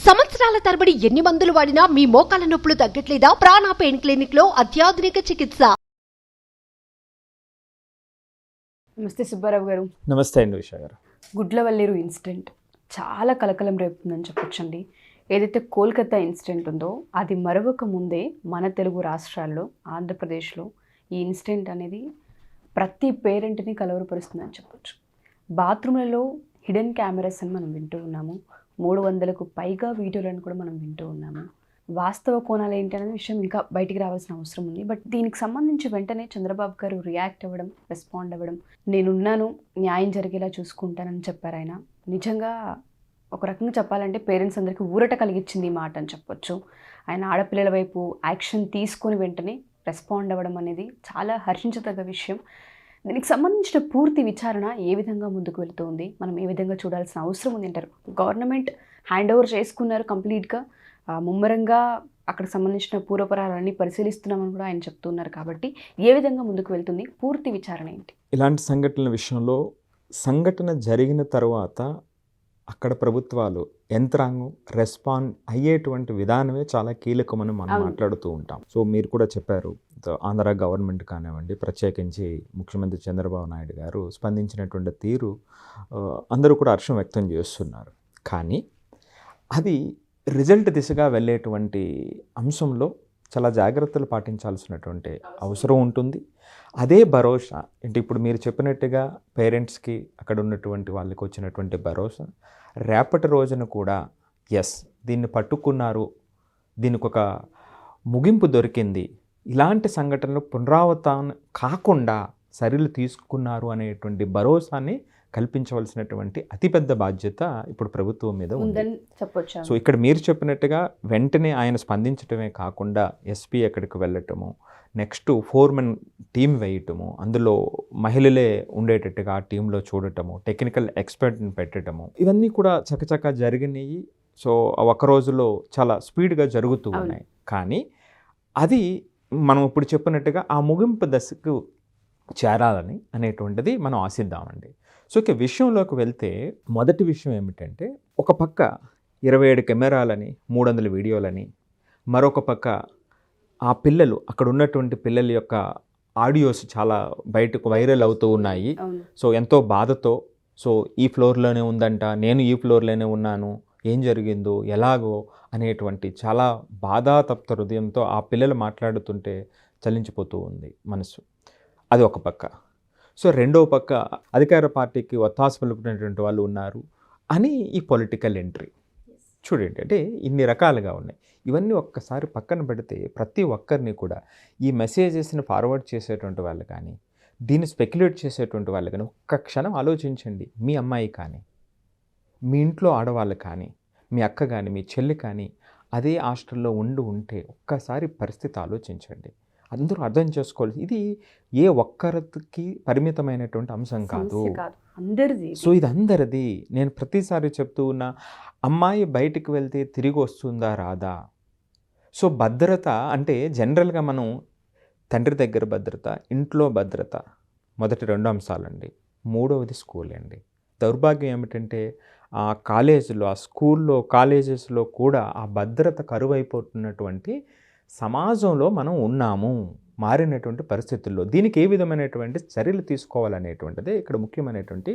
సంవత్సరాల తరబడి ఎన్ని మందులు వాడినా మీ మోకాల నొప్పులు తగ్గట్లేదా? ప్రాణ పెయిన్ క్లినిక్ లో అత్యాధునిక చికిత్స. నమస్తే సుబ్బారావు గారు. నమస్తే అండి ఉషా గారు. గుడ్లవల్లేరు ఇన్సిడెంట్ చాలా కలకలం రేపుతుందని చెప్పొచ్చండి. ఏదైతే కోల్కతా ఇన్సిడెంట్ ఉందో అది మరొక ముందే మన తెలుగు రాష్ట్రాల్లో, ఆంధ్రప్రదేశ్లో ఈ ఇన్సిడెంట్ అనేది ప్రతి పేరెంట్ని కలవరపరుస్తుందని చెప్పొచ్చు. బాత్రూమ్లలో హిడెన్ కెమెరాస్ అని మనం వింటూ ఉన్నాము. 300కు పైగా వీడియోలను కూడా మనం వింటూ ఉన్నాము. వాస్తవ కోణాలు ఏంటి అనేది విషయం ఇంకా బయటికి రావాల్సిన అవసరం ఉంది. బట్ దీనికి సంబంధించి వెంటనే చంద్రబాబు గారు రియాక్ట్ అవ్వడం, రెస్పాండ్ అవ్వడం, నేనున్నాను, న్యాయం జరిగేలా చూసుకుంటానని చెప్పారు ఆయన. నిజంగా ఒక రకంగా చెప్పాలంటే పేరెంట్స్ అందరికీ ఊరట కలిగించింది ఈ మాట అని చెప్పొచ్చు. ఆయన ఆడపిల్లల వైపు యాక్షన్ తీసుకొని వెంటనే రెస్పాండ్ అవ్వడం అనేది చాలా హర్షించదగ్గ విషయం. దీనికి సంబంధించిన పూర్తి విచారణ ఏ విధంగా ముందుకు వెళుతుంది, మనం ఏ విధంగా చూడాల్సిన అవసరం ఉంది అంటారు? గవర్నమెంట్ హ్యాండ్ ఓవర్ చేసుకున్నారు కంప్లీట్గా, ముమ్మరంగా అక్కడ సంబంధించిన పూర్వపరాలన్నీ పరిశీలిస్తున్నామని కూడా ఆయన చెప్తున్నారు. కాబట్టి ఏ విధంగా ముందుకు వెళ్తుంది, పూర్తి విచారణ ఏంటి? ఇలాంటి సంఘటనల విషయంలో సంఘటన జరిగిన తర్వాత అక్కడ ప్రభుత్వాలు, యంత్రాంగం రెస్పాండ్ అయ్యేటువంటి విధానమే చాలా కీలకమని మనం మాట్లాడుతూ ఉంటాం. సో మీరు కూడా చెప్పారు, ఆంధ్ర గవర్నమెంట్ కానివ్వండి, ప్రత్యేకించి ముఖ్యమంత్రి చంద్రబాబు నాయుడు గారు స్పందించినటువంటి తీరు అందరూ కూడా హర్షం వ్యక్తం చేస్తున్నారు. కానీ అది రిజల్ట్ దిశగా వెళ్ళేటువంటి అంశంలో చాలా జాగ్రత్తలు పాటించాల్సినటువంటి అవసరం ఉంటుంది. అదే భరోసా అంటే ఇప్పుడు మీరు చెప్పినట్టుగా పేరెంట్స్కి, అక్కడ ఉన్నటువంటి వాళ్ళకి వచ్చినటువంటి భరోసా రేపటి రోజున కూడా ఎస్ దీన్ని పట్టుకున్నారు, దీనికి ఒక ముగింపు దొరికింది, ఇలాంటి సంఘటనలు పునరావృతం కాకుండా చర్యలు తీసుకున్నారు అనేటువంటి భరోసాని కల్పించవలసినటువంటి అతిపెద్ద బాధ్యత ఇప్పుడు ప్రభుత్వం మీద ఉంది. సో ఇక్కడ మీరు చెప్పినట్టుగా వెంటనే ఆయన స్పందించడమే కాకుండా ఎస్పీ ఎక్కడికి వెళ్ళటము, నెక్స్ట్ 4 మెన్ టీం వేయటము, అందులో మహిళలే ఉండేటట్టుగా ఆ టీంలో చూడటము, టెక్నికల్ ఎక్స్పర్ట్ని పెట్టడము, ఇవన్నీ కూడా చకచకా జరిగినాయి. సో ఒక రోజులో చాలా స్పీడ్గా జరుగుతూ ఉన్నాయి. కానీ అది మనం ఇప్పుడు చెప్పినట్టుగా ఆ ముగింపు దశకు చేరాలని అనేటువంటిది మనం ఆశిద్దామండి. సో ఇక విషయంలోకి వెళ్తే మొదటి విషయం ఏమిటంటే, ఒక పక్క 27 కెమెరాలని, 300 వీడియోలని, మరొక పక్క ఆ పిల్లలు, అక్కడ ఉన్నటువంటి పిల్లల యొక్క ఆడియోస్ చాలా బయటకు వైరల్ అవుతూ ఉన్నాయి. సో ఎంతో బాధతో, సో ఈ ఫ్లోర్లోనే ఉందంట, నేను ఈ ఫ్లోర్లోనే ఉన్నాను, ఏం జరిగిందో ఎలాగో అనేటువంటి చాలా బాధాతప్త హృదయంతో ఆ పిల్లలు మాట్లాడుతుంటే చలించిపోతూ ఉంది మనసు. అది ఒక పక్క. సో రెండో పక్క అధికార పార్టీకి ఒత్తాస పలుకునేటువంటి వాళ్ళు ఉన్నారు అని ఈ పొలిటికల్ ఎంట్రీ చూడండి. అంటే ఇన్ని రకాలుగా ఉన్నాయి. ఇవన్నీ ఒక్కసారి పక్కన పెడితే ప్రతి ఒక్కరిని కూడా ఈ మెసేజెస్ని ఫార్వర్డ్ చేసేటువంటి వాళ్ళు కానీ, దీన్ని స్పెక్యులేట్ చేసేటువంటి వాళ్ళు కానీ ఒక్క క్షణం ఆలోచించండి. మీ అమ్మాయి కానీ, మీ ఇంట్లో ఆడవాళ్ళు కానీ, మీ అక్క కానీ, మీ చెల్లి కానీ అదే హాస్టల్లో ఉంటే ఒక్కసారి పరిస్థితి ఆలోచించండి. అందరూ అర్థం చేసుకోవాలి, ఇది ఏ ఒక్కరికి పరిమితమైనటువంటి అంశం కాదు, అందరిది. సో ఇది అందరిది. నేను ప్రతిసారి చెప్తూ ఉన్నా, అమ్మాయి బయటికి వెళ్తే తిరిగి వస్తుందా రాదా? సో భద్రత అంటే జనరల్గా మనం తండ్రి దగ్గర భద్రత, ఇంట్లో భద్రత మొదటి 2 అంశాలండి. 3వది స్కూల్ అండి. దౌర్భాగ్యం ఏమిటంటే ఆ కాలేజీలో, ఆ స్కూల్లో, కాలేజెస్లో కూడా ఆ భద్రత కరువైపోతున్నటువంటి సమాజంలో మనం ఉన్నాము. మారినటువంటి పరిస్థితుల్లో దీనికి ఏ విధమైనటువంటి చర్యలు తీసుకోవాలనేటువంటిదే ఇక్కడ ముఖ్యమైనటువంటి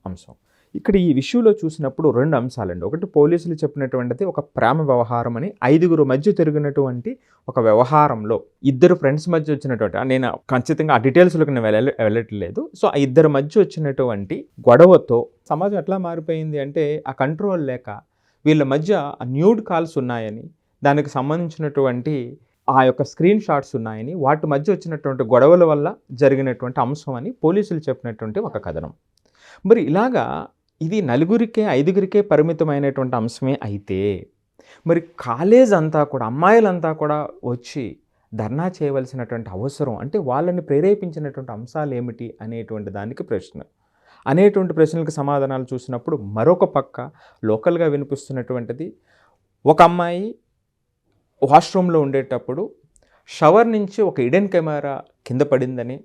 అంశం. ఇక్కడ ఈ విషయంలో చూసినప్పుడు 2 అంశాలండి. ఒకటి, పోలీసులు చెప్పినటువంటిది ఒక ప్రేమ వ్యవహారం అని, 5గురు మధ్య తిరిగినటువంటి ఒక వ్యవహారంలో 2 ఫ్రెండ్స్ మధ్య వచ్చినటువంటి, నేను ఖచ్చితంగా ఆ డీటెయిల్స్లోకి నేను వెళ్ళట్లేదు. సో ఆ 2 మధ్య వచ్చినటువంటి గొడవతో సమాజం ఎట్లా మారిపోయింది అంటే, ఆ కంట్రోల్ లేక వీళ్ళ మధ్య న్యూడ్ కాల్స్ ఉన్నాయని, దానికి సంబంధించినటువంటి ఆ యొక్క స్క్రీన్ షాట్స్ ఉన్నాయని, వాటి మధ్య వచ్చినటువంటి గొడవల వల్ల జరిగినటువంటి అంశం అని పోలీసులు చెప్పినటువంటి ఒక కథనం. మరి ఇలాగా ఇది 4గురికే 5గురికే పరిమితమైనటువంటి అంశమే అయితే, మరి కాలేజ్ అంతా కూడా, అమ్మాయిలంతా కూడా వచ్చి ధర్నా చేయవలసినటువంటి అవసరం అంటే వాళ్ళని ప్రేరేపించినటువంటి అంశాలు ఏమిటి అనేటువంటి దానికి అనేటువంటి ప్రశ్నలకు సమాధానాలు చూసినప్పుడు మరొక పక్క లోకల్గా వినిపిస్తున్నటువంటిది, ఒక అమ్మాయి వాష్రూమ్లో ఉండేటప్పుడు షవర్ నుంచి ఒక హిడెన్ కెమెరా కింద పడిందని,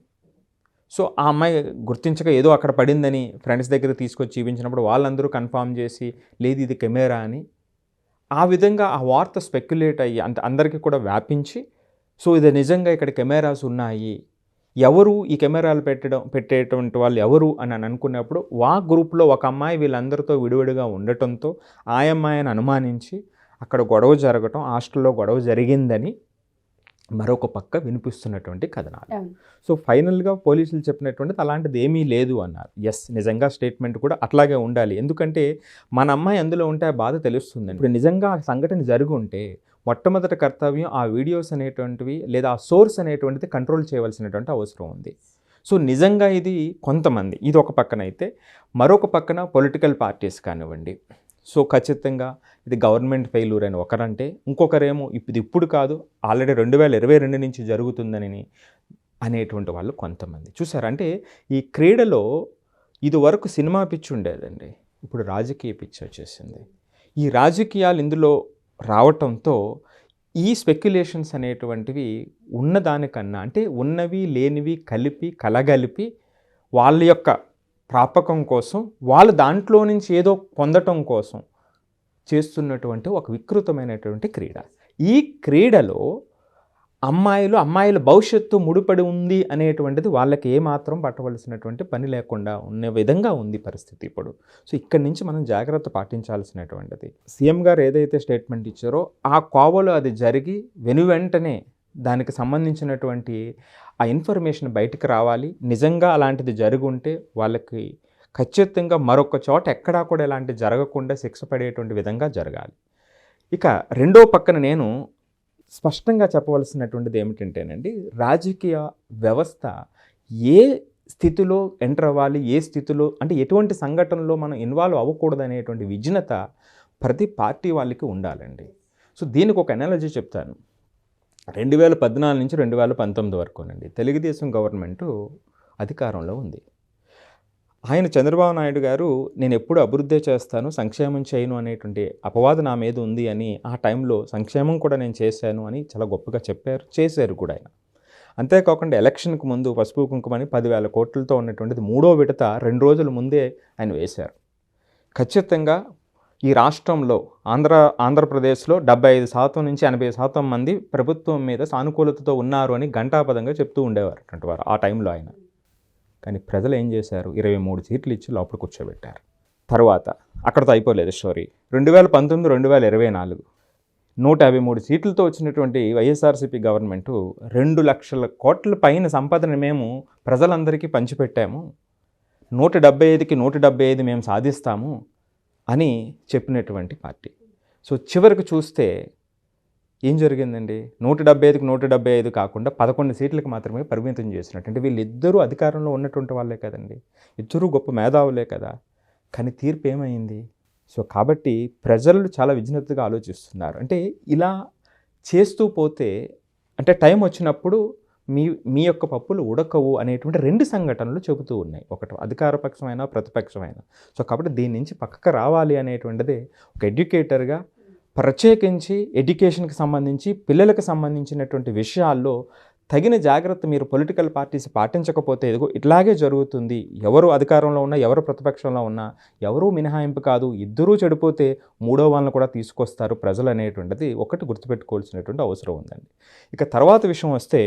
సో ఆ అమ్మాయి గుర్తించక ఏదో అక్కడ పడిందని ఫ్రెండ్స్ దగ్గర తీసుకొచ్చి చూపించినప్పుడు వాళ్ళందరూ కన్ఫామ్ చేసి లేదు ఇది కెమెరా అని ఆ విధంగా ఆ వార్త స్పెక్యులేట్ అయ్యి అందరికీ కూడా వ్యాపించి, సో ఇది నిజంగా ఇక్కడ కెమెరాస్ ఉన్నాయి, ఎవరు ఈ కెమెరాలు పెట్టేటువంటి వాళ్ళు ఎవరు అని అనుకున్నప్పుడు గ్రూప్లో ఒక అమ్మాయి వీళ్ళందరితో విడివిడిగా ఉండటంతో ఆ అమ్మాయిని అనుమానించి అక్కడ గొడవ జరగటం, హాస్టల్లో గొడవ జరిగిందని మరొక పక్క వినిపిస్తున్నటువంటి కథనాలు. సో ఫైనల్గా పోలీసులు చెప్పినటువంటిది అలాంటిది ఏమీ లేదు అన్నారు. ఎస్, నిజంగా స్టేట్మెంట్ కూడా అట్లాగే ఉండాలి. ఎందుకంటే మన అమ్మాయి అందులో ఉంటే ఆ బాధ తెలుస్తుందండి. ఇప్పుడు నిజంగా ఆ సంఘటన జరిగి ఉంటే మొట్టమొదటి కర్తవ్యం ఆ వీడియోస్ అనేటువంటివి లేదా ఆ సోర్స్ అనేటువంటిది కంట్రోల్ చేయవలసినటువంటి అవసరం ఉంది. సో నిజంగా ఇది కొంతమంది, ఇది ఒక పక్కన అయితే, మరొక పక్కన పొలిటికల్ పార్టీస్ కానివ్వండి, సో ఖచ్చితంగా ఇది గవర్నమెంట్ ఫెయిల్యూర్ అని ఒకరంటే, ఇంకొకరేమో ఇప్పుడు కాదు ఆల్రెడీ 2022 నుంచి జరుగుతుందని అనేటువంటి వాళ్ళు కొంతమంది. చూసారంటే ఈ క్రీడలో ఇది వరకు సినిమా పిచ్చి ఉండేదండి, ఇప్పుడు రాజకీయ పిచ్చి వచ్చేసింది. ఈ రాజకీయాలు ఇందులో రావటంతో ఈ స్పెక్యులేషన్స్ అనేటువంటివి ఉన్నదానికన్నా, అంటే ఉన్నవి లేనివి కలిపి కలగలిపి వాళ్ళ యొక్క ప్రాపకం కోసం, వాళ్ళు దాంట్లో నుంచి ఏదో పొందటం కోసం చేస్తున్నటువంటి ఒక వికృతమైనటువంటి క్రీడ. ఈ క్రీడలో అమ్మాయిల భవిష్యత్తు ముడిపడి ఉంది అనేటువంటిది వాళ్ళకి ఏమాత్రం పట్టవలసినటువంటి పని లేకుండా ఉన్న విధంగా ఉంది పరిస్థితి ఇప్పుడు. సో ఇక్కడి నుంచి మనం జాగ్రత్త పాటించాల్సినటువంటిది. సీఎం గారు ఏదైతే స్టేట్మెంట్ ఇచ్చారో ఆ కోవలో అది జరిగి వెనువెంటనే దానికి సంబంధించినటువంటి ఆ ఇన్ఫర్మేషన్ బయటకు రావాలి. నిజంగా అలాంటిది జరిగి ఉంటే వాళ్ళకి ఖచ్చితంగా మరొక చోట ఎక్కడా కూడా ఇలాంటివి జరగకుండా శిక్ష పడేటువంటి విధంగా జరగాలి. ఇక రెండో పక్కన నేను స్పష్టంగా చెప్పవలసినటువంటిది ఏమిటంటేనండి, రాజకీయ వ్యవస్థ ఏ స్థితిలో ఎంటర్ అవ్వాలి, ఏ స్థితిలో అంటే ఎటువంటి సంఘటనలో మనం ఇన్వాల్వ్ అవ్వకూడదు అనేటువంటి విజ్ఞత ప్రతి పార్టీ వాళ్ళకి ఉండాలండి. సో దీనికి ఒక ఎనాలజీ చెప్తాను. 2014 నుంచి 2019 వరకునండి తెలుగుదేశం గవర్నమెంటు అధికారంలో ఉంది. ఆయన చంద్రబాబు నాయుడు గారు నేను ఎప్పుడు అభివృద్ధి చేస్తాను, సంక్షేమం చేయను అనేటువంటి అపవాదు నా మీద ఉంది అని ఆ టైంలో సంక్షేమం కూడా నేను చేశాను అని చాలా గొప్పగా చెప్పారు, చేశారు కూడా ఆయన. అంతేకాకుండా ఎలక్షన్కి ముందు పసుపు కుంకుమని 10,000 కోట్లతో ఉన్నటువంటిది 3వ విడత 2 రోజుల ముందే ఆయన వేశారు. ఖచ్చితంగా ఈ రాష్ట్రంలో ఆంధ్రప్రదేశ్లో 75% నుంచి 80% మంది ప్రభుత్వం మీద సానుకూలతతో ఉన్నారు అని ఘంటాపదంగా చెప్తూ ఉండేవారు అటువంటి వారు ఆ టైంలో ఆయన. కానీ ప్రజలు ఏం చేశారు, 23 సీట్లు ఇచ్చి లోపల కూర్చోబెట్టారు. తర్వాత అక్కడితో అయిపోలేదు స్టోరీ. 2019, 2024 153 సీట్లతో వచ్చినటువంటి వైఎస్ఆర్సీపీ గవర్నమెంటు 2 లక్షల కోట్ల పైన సంపదను మేము ప్రజలందరికీ పంచిపెట్టాము, 175కి 175 మేము సాధిస్తాము అని చెప్పినటువంటి పార్టీ. సో చివరికి చూస్తే ఏం జరిగిందండి, 175కి 175 కాకుండా 11 సీట్లకు మాత్రమే పరిమితం చేసినట్టు. అంటే వీళ్ళిద్దరూ అధికారంలో ఉన్నటువంటి వాళ్ళే కదండి, ఇద్దరూ గొప్ప మేధావులే కదా. కానీ తీర్పు ఏమైంది? సో కాబట్టి ప్రజలు చాలా విజ్ఞతగా ఆలోచిస్తున్నారు. అంటే ఇలా చేస్తూ పోతే అంటే టైం వచ్చినప్పుడు మీ యొక్క పప్పులు ఉడకవు అనేటువంటి 2 సంఘటనలు చెబుతూ ఉన్నాయి. ఒకటి అధికారపక్షమైన ప్రతిపక్షమైన. సో కాబట్టి దీని నుంచి పక్కకు రావాలి అనేటువంటిదే ఒక ఎడ్యుకేటర్గా ప్రత్యేకించి ఎడ్యుకేషన్కి సంబంధించి పిల్లలకు సంబంధించినటువంటి విషయాల్లో తగిన జాగ్రత్త మీరు పొలిటికల్ పార్టీస్ పాటించకపోతే ఇట్లాగే జరుగుతుంది. ఎవరు అధికారంలో ఉన్నా ఎవరు ప్రతిపక్షంలో ఉన్నా ఎవరూ మినహాయింపు కాదు, ఇద్దరూ చెడిపోతే మూడో వాళ్ళని కూడా తీసుకొస్తారు ప్రజలు అనేటువంటిది ఒకటి గుర్తుపెట్టుకోవాల్సినటువంటి అవసరం ఉందండి. ఇక తర్వాత విషయం వస్తే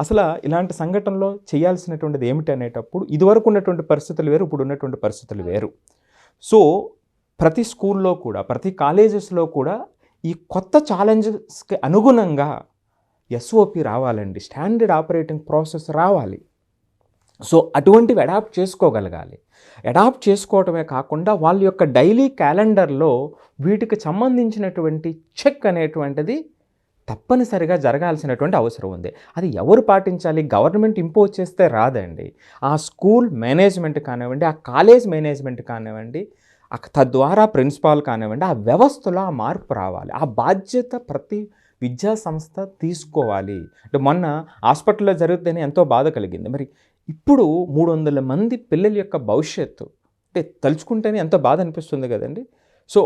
అసలు ఇలాంటి సంఘటనలో చేయాల్సినటువంటిది ఏమిటి అనేటప్పుడు ఇదివరకు ఉన్నటువంటి పరిస్థితులు వేరు, ఇప్పుడు ఉన్నటువంటి పరిస్థితులు వేరు. సో ప్రతి స్కూల్లో కూడా ప్రతి కాలేజెస్లో కూడా ఈ కొత్త ఛాలెంజెస్కి అనుగుణంగా ఎస్ఓపి రావాలండి, స్టాండర్డ్ ఆపరేటింగ్ ప్రాసెస్ రావాలి. సో అటువంటివి అడాప్ట్ చేసుకోగలగాలి. అడాప్ట్ చేసుకోవటమే కాకుండా వాళ్ళ యొక్క డైలీ క్యాలెండర్లో వీటికి సంబంధించినటువంటి చెక్ అనేటువంటిది తప్పనిసరిగా జరగాల్సినటువంటి అవసరం ఉంది. అది ఎవరు పాటించాలి? గవర్నమెంట్ ఇంపోజ్ చేస్తే రాదండి. ఆ స్కూల్ మేనేజ్మెంట్ కానివ్వండి, ఆ కాలేజ్ మేనేజ్మెంట్ కానివ్వండి, తద్వారా ప్రిన్సిపాల్ కానివ్వండి, ఆ వ్యవస్థలో ఆ మార్పు రావాలి. ఆ బాధ్యత ప్రతి విద్యా సంస్థ తీసుకోవాలి. అంటే మొన్న హాస్పిటల్లో జరుగుతుందని ఎంతో బాధ కలిగింది. మరి ఇప్పుడు 300 మంది పిల్లల యొక్క భవిష్యత్తు అంటే తలుచుకుంటేనే ఎంతో బాధ అనిపిస్తుంది కదండి. సో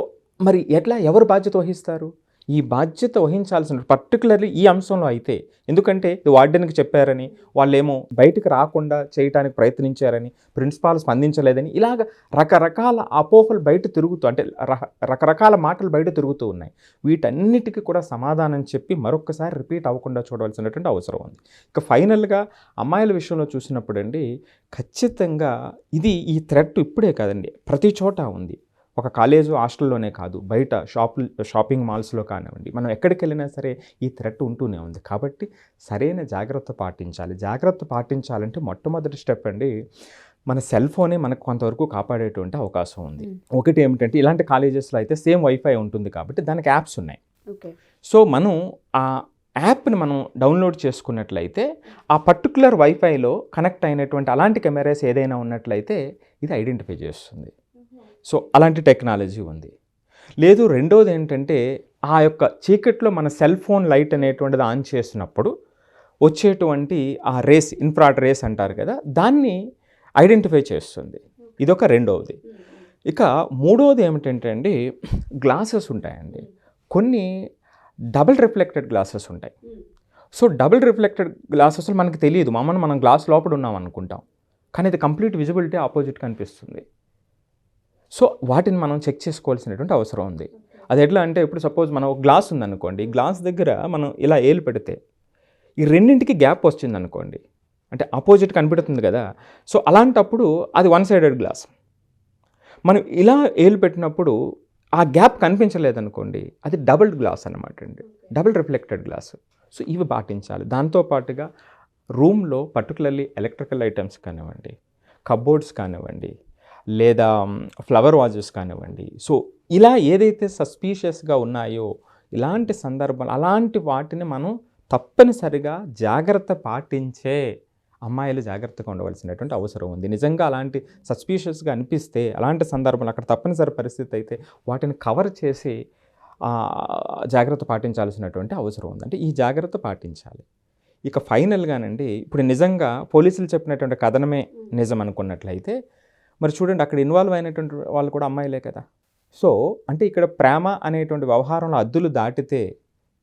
మరి ఎట్లా, ఎవరు బాధ్యత వహిస్తారు? ఈ బాధ్యత వహించాల్సిన పర్టికులర్లీ ఈ అంశంలో అయితే, ఎందుకంటే ఇది వార్డెన్కి చెప్పారని, వాళ్ళేమో బయటకు రాకుండా చేయడానికి ప్రయత్నించారని, ప్రిన్సిపాల్ స్పందించలేదని, ఇలాగ రకరకాల అపోహలు బయట తిరుగుతూ, అంటే రకరకాల మాటలు బయట తిరుగుతూ ఉన్నాయి. వీటన్నిటికీ కూడా సమాధానం చెప్పి మరొకసారి రిపీట్ అవ్వకుండా చూడవలసినటువంటి అవసరం ఉంది. ఇక ఫైనల్గా అమ్మాయిల విషయంలో చూసినప్పుడు అండి, ఖచ్చితంగా ఈ థ్రెట్ ఇప్పుడే కాదండి, ప్రతి చోట ఉంది. ఒక కాలేజు హాస్టల్లోనే కాదు, బయట షాపింగ్ మాల్స్లో కానివ్వండి, మనం ఎక్కడికి వెళ్ళినా సరే ఈ థ్రెట్ ఉంటూనే ఉంది. కాబట్టి సరైన జాగ్రత్త పాటించాలి. జాగ్రత్త పాటించాలంటే మొట్టమొదటి స్టెప్ అండి, మన సెల్ ఫోనే మనకు కొంతవరకు కాపాడేటువంటి అవకాశం ఉంది. ఒకటి ఏమిటంటే, ఇలాంటి కాలేజెస్లో అయితే సేమ్ వైఫై ఉంటుంది కాబట్టి దానికి యాప్స్ ఉన్నాయి. సో మనం ఆ యాప్ని మనం డౌన్లోడ్ చేసుకున్నట్లయితే ఆ పర్టికులర్ వైఫైలో కనెక్ట్ అయినటువంటి అలాంటి కెమెరాస్ ఏదైనా ఉన్నట్లయితే ఇది ఐడెంటిఫై చేస్తుంది. సో అలాంటి టెక్నాలజీ ఉంది. లేదు, రెండోది ఏంటంటే, ఆ యొక్క చీకట్లో మన సెల్ ఫోన్ లైట్ అనేటువంటిది ఆన్ చేసినప్పుడు వచ్చేటువంటి ఆ రేస్, ఇన్ఫ్రారెడ్ రేస్ అంటారు కదా, దాన్ని ఐడెంటిఫై చేస్తుంది. ఇదొక రెండవది. ఇక మూడవది ఏమిటంటే అండి, గ్లాసెస్ ఉంటాయండి. కొన్ని డబుల్ రిఫ్లెక్టెడ్ గ్లాసెస్ ఉంటాయి. సో డబుల్ రిఫ్లెక్టెడ్ గ్లాసెస్ మనకు తెలియదు, మనం గ్లాస్ లోపల ఉన్నాం అనుకుంటాం, కానీ ఇది కంప్లీట్ విజిబిలిటీ ఆపోజిట్ కనిపిస్తుంది. సో వాటిని మనం చెక్ చేసుకోవాల్సినటువంటి అవసరం ఉంది. అది ఎట్లా అంటే, ఇప్పుడు సపోజ్ మనం ఒక గ్లాస్ ఉందనుకోండి, గ్లాస్ దగ్గర మనం ఇలా ఏలు పెడితే ఈ రెండింటికి గ్యాప్ వచ్చిందనుకోండి, అంటే ఆపోజిట్ కనిపెడుతుంది కదా. సో అలాంటప్పుడు అది వన్ సైడెడ్ గ్లాస్. మనం ఇలా ఏలు పెట్టినప్పుడు ఆ గ్యాప్ కనిపించలేదనుకోండి, అది డబుల్ గ్లాస్ అనమాట అండి, డబుల్ రిఫ్లెక్టెడ్ గ్లాస్. సో ఇవి పాటించాలి. దాంతోపాటుగా రూమ్లో పర్టికులర్లీ ఎలక్ట్రికల్ ఐటమ్స్ కానివ్వండి, కబోర్డ్స్ కానివ్వండి, లేదా ఫ్లవర్ వాజెస్ కానివ్వండి, సో ఇలా ఏదైతే సస్పీషియస్గా ఉన్నాయో ఇలాంటి సందర్భాలు, అలాంటి వాటిని మనం తప్పనిసరిగా జాగ్రత్త పాటించే అమ్మాయిలు జాగ్రత్తగా ఉండవలసినటువంటి అవసరం ఉంది. నిజంగా అలాంటి సస్పీషియస్గా అనిపిస్తే, అలాంటి సందర్భాలు అక్కడ తప్పనిసరి పరిస్థితి అయితే వాటిని కవర్ చేసి జాగ్రత్త పాటించాల్సినటువంటి అవసరం ఉంది. అంటే ఈ జాగ్రత్త పాటించాలి. ఇక ఫైనల్గానండి, ఇప్పుడు నిజంగా పోలీసులు చెప్పినటువంటి కథనమే నిజం అనుకున్నట్లయితే, మరి చూడండి, అక్కడ ఇన్వాల్వ్ అయినటువంటి వాళ్ళు కూడా అమ్మాయిలే కదా. సో అంటే ఇక్కడ ప్రేమ అనేటువంటి వ్యవహారంలో అద్దులు దాటితే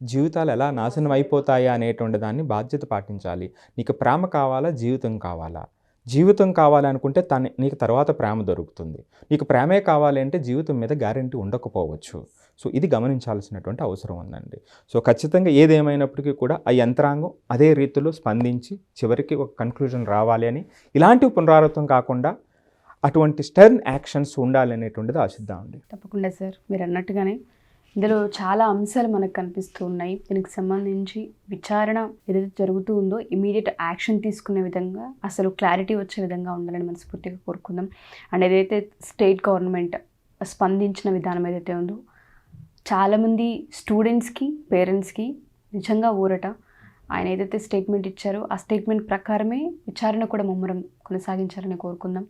జీవితాలు ఎలా నాశనం అయిపోతాయా అనేటువంటి దాన్ని బాధ్యత పాటించాలి. నీకు ప్రేమ కావాలా, జీవితం కావాలా? జీవితం కావాలనుకుంటే నీకు తర్వాత ప్రేమ దొరుకుతుంది. నీకు ప్రేమే కావాలి అంటే జీవితం మీద గ్యారెంటీ ఉండకపోవచ్చు. సో ఇది గమనించాల్సినటువంటి అవసరం ఉందండి. సో ఖచ్చితంగా ఏదేమైనప్పటికీ కూడా ఆ యంత్రాంగం అదే రీతిలో స్పందించి చివరికి ఒక కన్క్లూజన్ రావాలి అని, ఇలాంటి పునరావృతం కాకుండా అటువంటి స్టర్న్ యాక్షన్స్ ఉండాలనేటువంటిది ఆశిద్దామండి. తప్పకుండా సార్, మీరు అన్నట్టుగానే ఇందులో చాలా అంశాలు మనకు కనిపిస్తూ ఉన్నాయి. దీనికి సంబంధించి విచారణ ఏదైతే జరుగుతూ ఉందో ఇమీడియట్ యాక్షన్ తీసుకునే విధంగా, అసలు క్లారిటీ వచ్చే విధంగా ఉండాలని మనస్ఫూర్తిగా కోరుకుందాం. అండ్ ఏదైతే స్టేట్ గవర్నమెంట్ స్పందించిన విధానం ఏదైతే ఉందో, చాలామంది స్టూడెంట్స్కి, పేరెంట్స్కి నిజంగా ఊరట. ఆయన ఏదైతే స్టేట్మెంట్ ఇచ్చారో ఆ స్టేట్మెంట్ ప్రకారమే విచారణ కూడా ముమ్మరం కొనసాగించాలని కోరుకుందాం.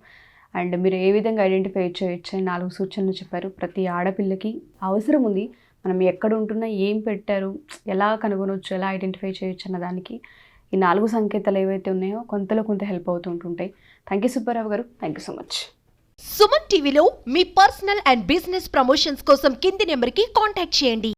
అండ్ మీరు ఏ విధంగా ఐడెంటిఫై చేయొచ్చు అని 4 సూచనలు చెప్పారు. ప్రతి ఆడపిల్లకి అవసరం ఉంది, మనం ఎక్కడ ఉంటున్నా, ఏం పెట్టారు, ఎలా కనుగొనవచ్చు, ఎలా ఐడెంటిఫై చేయొచ్చు అన్న దానికి ఈ 4 సంకేతాలు ఏవైతే ఉన్నాయో కొంతలో కొంత హెల్ప్ అవుతూ ఉంటుంటాయి. థ్యాంక్ యూ సుబ్బారావు గారు, thank you so much. Suman టీవీలో మీ పర్సనల్ అండ్ బిజినెస్ ప్రమోషన్స్ కోసం కింది నెంబర్కి కాంటాక్ట్ చేయండి.